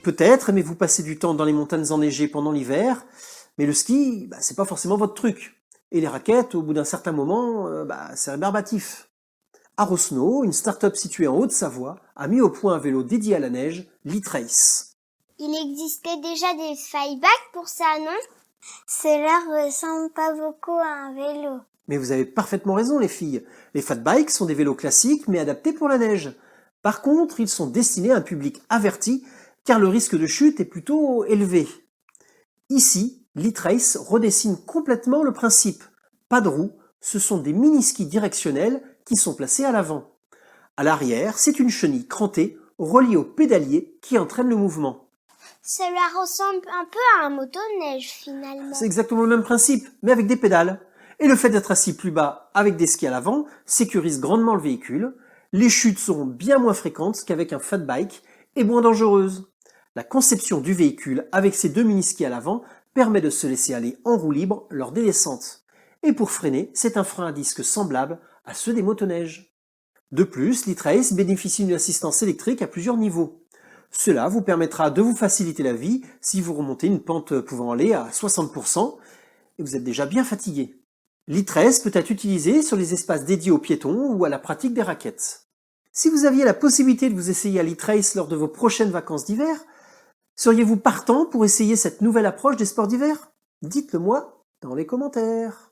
Peut-être aimez-vous passer du temps dans les montagnes enneigées pendant l'hiver, mais le ski, c'est pas forcément votre truc. Et les raquettes, au bout d'un certain moment, c'est rébarbatif. Arosno, une start-up située en Haute-Savoie, a mis au point un vélo dédié à la neige, l'e-Trace. Il existait déjà des flyback pour ça, non? Cela ressemble pas beaucoup à un vélo. Mais vous avez parfaitement raison, les filles. Les fat bikes sont des vélos classiques, mais adaptés pour la neige. Par contre, ils sont destinés à un public averti, car le risque de chute est plutôt élevé. Ici, l'e-Trace redessine complètement le principe. Pas de roues, ce sont des mini-skis directionnels qui sont placés à l'avant. À l'arrière, c'est une chenille crantée reliée au pédalier qui entraîne le mouvement. Cela ressemble un peu à un motoneige finalement. C'est exactement le même principe, mais avec des pédales. Et le fait d'être assis plus bas avec des skis à l'avant sécurise grandement le véhicule. Les chutes seront bien moins fréquentes qu'avec un fat bike et moins dangereuses. La conception du véhicule avec ses deux mini-skis à l'avant permet de se laisser aller en roue libre lors des descentes. Et pour freiner, c'est un frein à disque semblable à ceux des motoneiges. De plus, l'e-Trace bénéficie d'une assistance électrique à plusieurs niveaux. Cela vous permettra de vous faciliter la vie si vous remontez une pente pouvant aller à 60% et vous êtes déjà bien fatigué. L'e-Trace peut être utilisé sur les espaces dédiés aux piétons ou à la pratique des raquettes. Si vous aviez la possibilité de vous essayer à l'e-Trace lors de vos prochaines vacances d'hiver, seriez-vous partant pour essayer cette nouvelle approche des sports d'hiver? Dites-le moi dans les commentaires.